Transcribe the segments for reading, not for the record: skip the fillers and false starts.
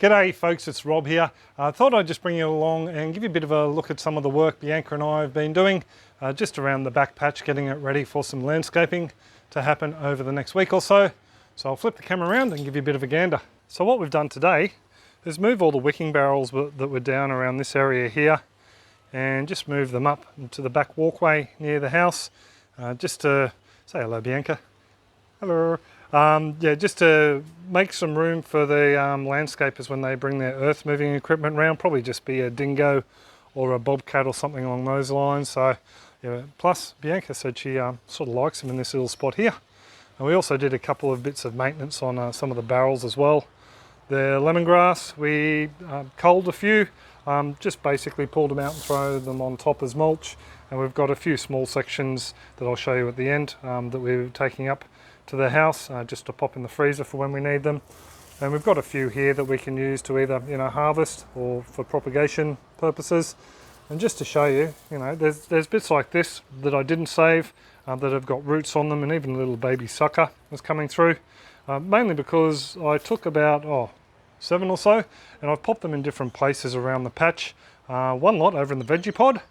G'day folks, it's Rob here. I thought I'd just bring you along and give you a bit of a look at some of the work Bianca and I have been doing just around the back patch, getting it ready for some landscaping to happen over the next week or so. So I'll flip the camera around and give you a bit of a gander. So what we've done today is move all the wicking barrels that were down around this area here and just move them up to the back walkway near the house just to say hello, Bianca. Hello. Yeah, just to make some room for the landscapers when they bring their earth moving equipment around. Probably just be a dingo or a bobcat or something along those lines. So, yeah. Plus, Bianca said she sort of likes them in this little spot here. And we also did a couple of bits of maintenance on some of the barrels as well. The lemongrass, we culled a few, just basically pulled them out and throw them on top as mulch. And we've got a few small sections that I'll show you at the end that we're taking up to the house just to pop in the freezer for when we need them. And we've got a few here that we can use to either harvest or for propagation purposes. And just to show you, there's bits like this that I didn't save that have got roots on them, and even a little baby sucker was coming through, mainly because I took about 7 or so and I've popped them in different places around the patch. One lot over in the veggie pod.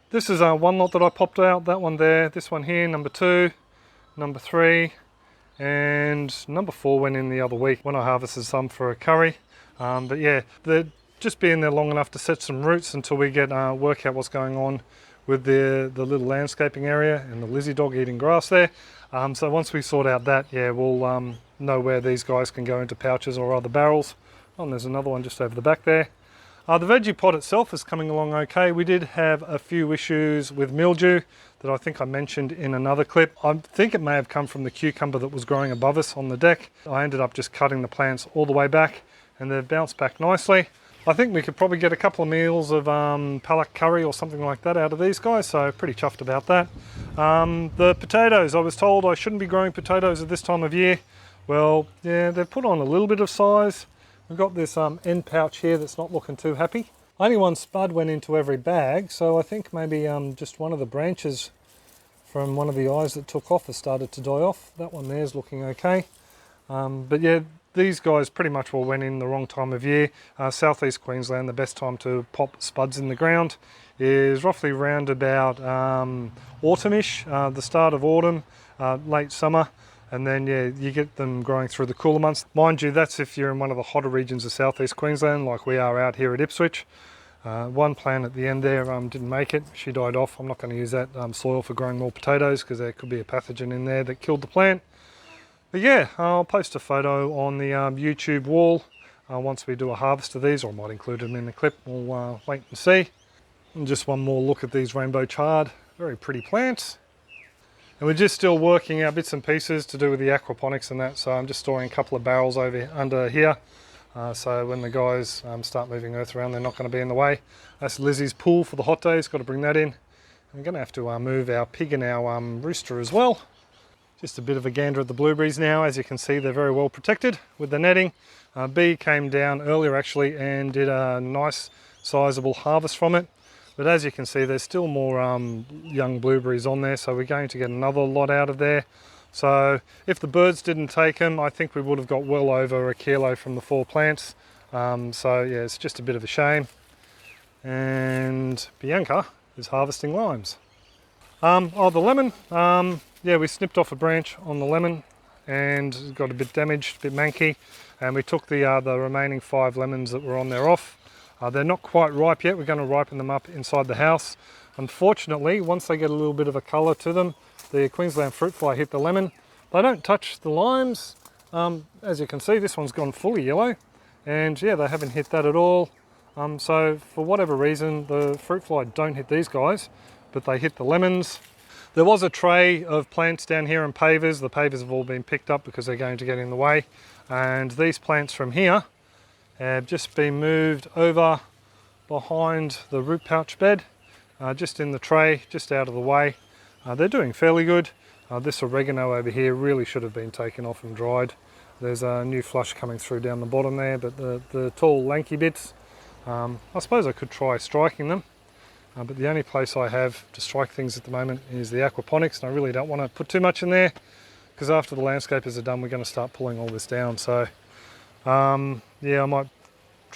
This is one lot that I popped out, that one there, this one here, number 2, number 3, and number 4 went in the other week when I harvested some for a curry. But yeah, they're just being there long enough to set some roots until we get work out what's going on with the little landscaping area and the lizzie dog eating grass there. So once we sort out that, yeah, we'll know where these guys can go into pouches or other barrels. Oh, and there's another one just over the back there. The veggie pot itself is coming along okay. We did have a few issues with mildew that I think I mentioned in another clip. I think it may have come from the cucumber that was growing above us on the deck. I ended up just cutting the plants all the way back and they've bounced back nicely. I think we could probably get a couple of meals of palak curry or something like that out of these guys, so pretty chuffed about that. The potatoes, I was told I shouldn't be growing potatoes at this time of year. Well, yeah, they've put on a little bit of size. We've got this end pouch here that's not looking too happy. Only one spud went into every bag, so I think maybe just one of the branches from one of the eyes that took off has started to die off. That one there is looking okay. But yeah, these guys pretty much all went in the wrong time of year. Southeast Queensland, the best time to pop spuds in the ground is roughly round about autumnish, the start of autumn, late summer. And then, yeah, you get them growing through the cooler months. Mind you, that's if you're in one of the hotter regions of southeast Queensland, like we are out here at Ipswich. One plant at the end there didn't make it. She died off. I'm not going to use that soil for growing more potatoes because there could be a pathogen in there that killed the plant. But yeah, I'll post a photo on the YouTube wall once we do a harvest of these, or I might include them in the clip. We'll wait and see. And just one more look at these rainbow chard. Very pretty plants. And we're just still working out bits and pieces to do with the aquaponics and that, so I'm just storing a couple of barrels over under here. So when the guys start moving earth around, they're not going to be in the way. That's Lizzie's pool for the hot days, got to bring that in. I'm going to have to move our pig and our rooster as well. Just a bit of a gander at the blueberries now. As you can see, they're very well protected with the netting. Bee came down earlier actually and did a nice sizable harvest from it. But as you can see, there's still more young blueberries on there, so we're going to get another lot out of there. So if the birds didn't take them, I think we would have got well over a kilo from the 4 plants. So yeah, it's just a bit of a shame. And Bianca is harvesting limes. The lemon, yeah, we snipped off a branch on the lemon and got a bit damaged, a bit manky. And we took the remaining 5 lemons that were on there off. They're not quite ripe yet. We're going to ripen them up inside the house. Unfortunately, once they get a little bit of a colour to them, the Queensland fruit fly hit the lemon. They don't touch the limes. As you can see, this one's gone fully yellow. And yeah, they haven't hit that at all. So for whatever reason, the fruit fly don't hit these guys, but they hit the lemons. There was a tray of plants down here and pavers. The pavers have all been picked up because they're going to get in the way. And these plants from here have just been moved over behind the root pouch bed, just in the tray, just out of the way. They're doing fairly good. This oregano over here really should have been taken off and dried. There's a new flush coming through down the bottom there, but the tall lanky bits, I suppose I could try striking them, but the only place I have to strike things at the moment is the aquaponics, and I really don't want to put too much in there because after the landscapers are done, we're going to start pulling all this down. So yeah, I might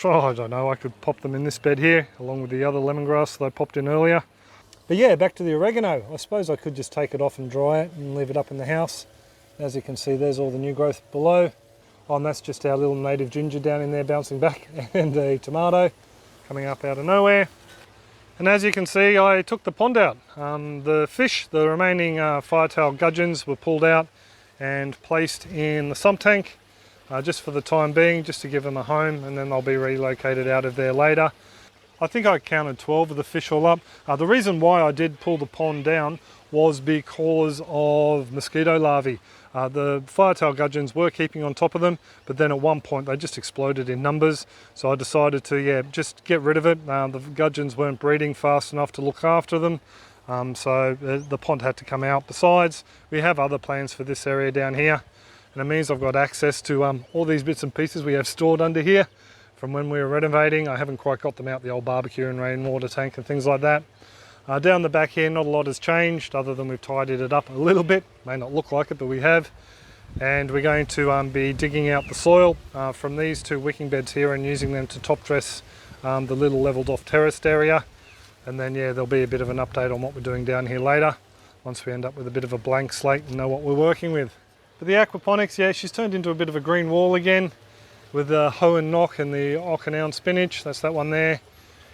I don't know, I could pop them in this bed here along with the other lemongrass that I popped in earlier. But yeah, back to the oregano. I suppose I could just take it off and dry it and leave it up in the house. As you can see, there's all the new growth below. Oh, and that's just our little native ginger down in there bouncing back, and a tomato coming up out of nowhere. And as you can see, I took the pond out. The fish, the remaining firetail gudgeons, were pulled out and placed in the sump tank just for the time being, just to give them a home, and then they'll be relocated out of there later. I think I counted 12 of the fish all up. The reason why I did pull the pond down was because of mosquito larvae. The firetail gudgeons were keeping on top of them, but then at one point they just exploded in numbers. So I decided to, just get rid of it. The gudgeons weren't breeding fast enough to look after them. So the pond had to come out. Besides, we have other plans for this area down here. And it means I've got access to all these bits and pieces we have stored under here from when we were renovating. I haven't quite got them out, the old barbecue and rainwater tank and things like that. Down the back here, not a lot has changed other than we've tidied it up a little bit. May not look like it, but we have. And we're going to be digging out the soil from these two wicking beds here and using them to top dress the little levelled off terraced area. And then there'll be a bit of an update on what we're doing down here later, once we end up with a bit of a blank slate and know what we're working with. But the aquaponics, she's turned into a bit of a green wall again, with the hoe and knock and the Okinawan spinach. That's that one there.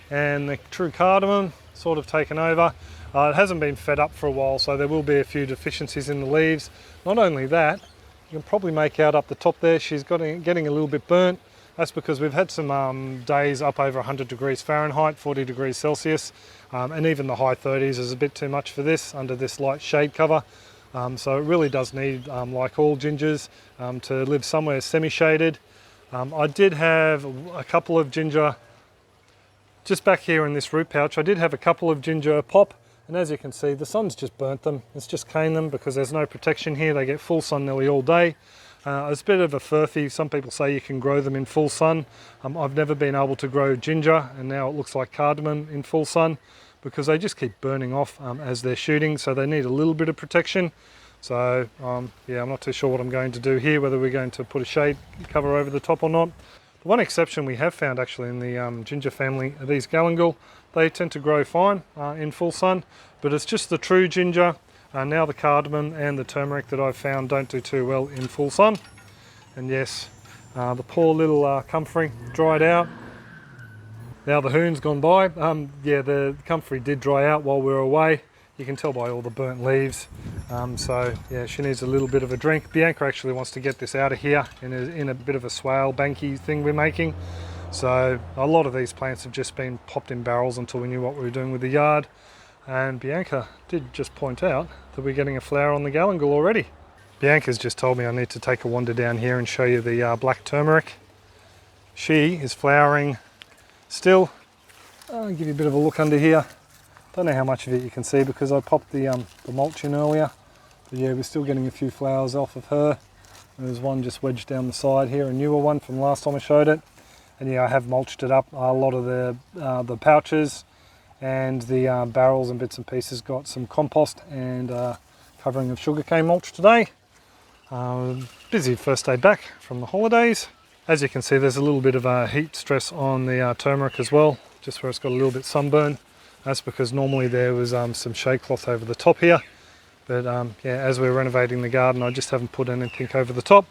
And the true cardamom sort of taken over. It hasn't been fed up for a while, so there will be a few deficiencies in the leaves. Not only that, you can probably make out up the top there, she's getting a little bit burnt. That's because we've had some days up over 100 degrees Fahrenheit, 40 degrees Celsius, and even the high 30s is a bit too much for this under this light shade cover. So it really does need, like all gingers, to live somewhere semi-shaded. I did have a couple of ginger, just back here in this root pouch, I did have a couple of ginger pop, and as you can see, the sun's just burnt them. It's just caned them because there's no protection here. They get full sun nearly all day. It's a bit of a furphy. Some people say you can grow them in full sun. I've never been able to grow ginger, and now it looks like cardamom in full sun, because they just keep burning off as they're shooting, so they need a little bit of protection. So I'm not too sure what I'm going to do here, whether we're going to put a shade cover over the top or not. The one exception we have found actually in the ginger family are these galangal. They tend to grow fine in full sun, but it's just the true ginger, now the cardamom and the turmeric that I've found don't do too well in full sun. And yes, the poor little comfrey dried out. Now the hoon's gone by. The comfrey did dry out while we were away. You can tell by all the burnt leaves. She needs a little bit of a drink. Bianca actually wants to get this out of here in a bit of a swale banky thing we're making. So a lot of these plants have just been popped in barrels until we knew what we were doing with the yard. And Bianca did just point out that we're getting a flower on the galangal already. Bianca's just told me I need to take a wander down here and show you the black turmeric. She is flowering still. I'll give you a bit of a look under here. Don't know how much of it you can see because I popped the mulch in earlier. But yeah, we're still getting a few flowers off of her. There's one just wedged down the side here, a newer one from last time I showed it. And yeah, I have mulched it up. A lot of the pouches and the barrels and bits and pieces got some compost and covering of sugarcane mulch today. Busy first day back from the holidays. As you can see, there's a little bit of a heat stress on the turmeric as well, just where it's got a little bit sunburn. That's because normally there was some shade cloth over the top here. But as we're renovating the garden, I just haven't put anything over the top.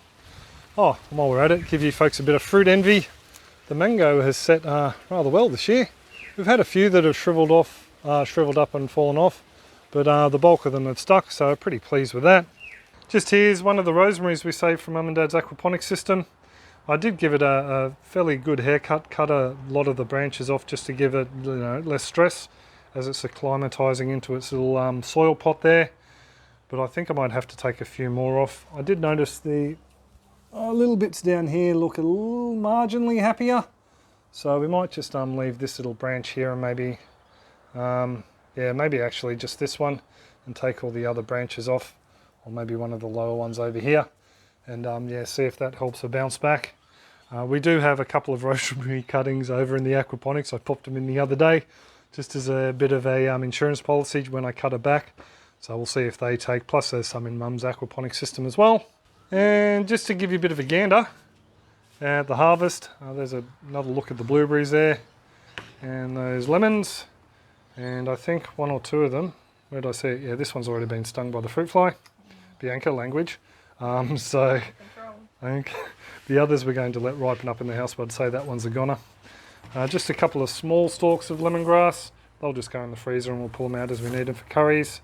Oh, while we're at it, give you folks a bit of fruit envy. The mango has set rather well this year. We've had a few that have shriveled up and fallen off, but the bulk of them have stuck, so pretty pleased with that. Just here's one of the rosemaries we saved from Mum and Dad's aquaponics system. I did give it a fairly good haircut, cut a lot of the branches off just to give it less stress as it's acclimatizing into its little soil pot there. But I think I might have to take a few more off. I did notice the little bits down here look a little marginally happier. So we might just leave this little branch here and maybe, maybe actually just this one and take all the other branches off, or maybe one of the lower ones over here. And see if that helps her bounce back. We do have a couple of rosemary cuttings over in the aquaponics. I popped them in the other day, just as a bit of a insurance policy when I cut her back. So we'll see if they take, plus there's some in Mum's aquaponics system as well. And just to give you a bit of a gander, at the harvest. There's another look at the blueberries there, and those lemons, and I think one or two of them, where did I see it? Yeah, this one's already been stung by the fruit fly. Bianca, language. So I think the others we're going to let ripen up in the house, but I'd say that one's a goner. Just a couple of small stalks of lemongrass. They'll just go in the freezer and we'll pull them out as we need them for curries.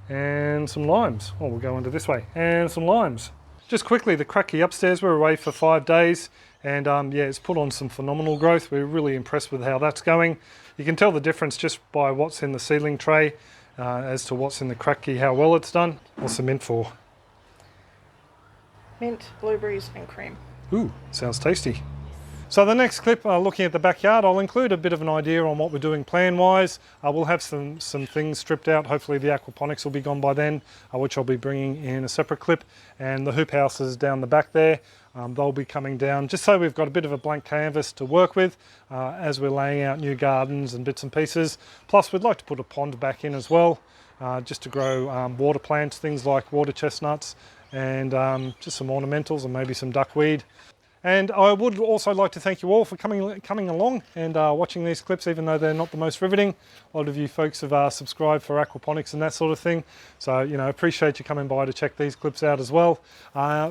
And some limes. Oh, we'll go into this way. And some limes. Just quickly, the cracky upstairs, we were away for 5 days, and yeah, it's put on some phenomenal growth. We're really impressed with how that's going. You can tell the difference just by what's in the seedling tray as to what's in the cracky, how well it's done. What's the mint for? Mint, blueberries and cream. Ooh, sounds tasty. So the next clip, looking at the backyard, I'll include a bit of an idea on what we're doing plan-wise. We'll have some things stripped out. Hopefully the aquaponics will be gone by then, which I'll be bringing in a separate clip. And the hoop houses down the back there, they'll be coming down, just so we've got a bit of a blank canvas to work with as we're laying out new gardens and bits and pieces. Plus we'd like to put a pond back in as well, just to grow water plants, things like water chestnuts, and just some ornamentals and maybe some duckweed. And I would also like to thank you all for coming along and watching these clips, even though they're not the most riveting. A lot of you folks have subscribed for aquaponics and that sort of thing. So, you know, appreciate you coming by to check these clips out as well.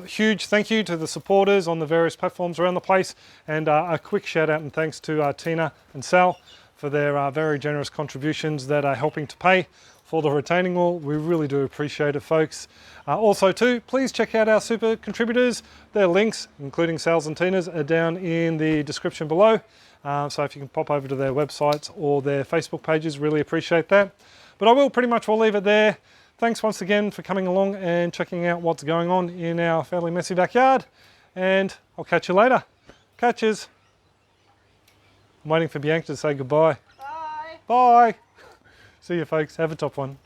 Huge thank you to the supporters on the various platforms around the place. And a quick shout out and thanks to Tina and Sal for their very generous contributions that are helping to pay for the retaining wall. We really do appreciate it, folks. Also too, please check out our super contributors. Their links, including Sal's and Tina's, are down in the description below. So if you can pop over to their websites or their Facebook pages, really appreciate that. But I will pretty much will leave it there. Thanks once again for coming along and checking out what's going on in our fairly messy backyard. And I'll catch you later. Catches. I'm waiting for Bianca to say goodbye. Bye. Bye. See you folks, have a top one.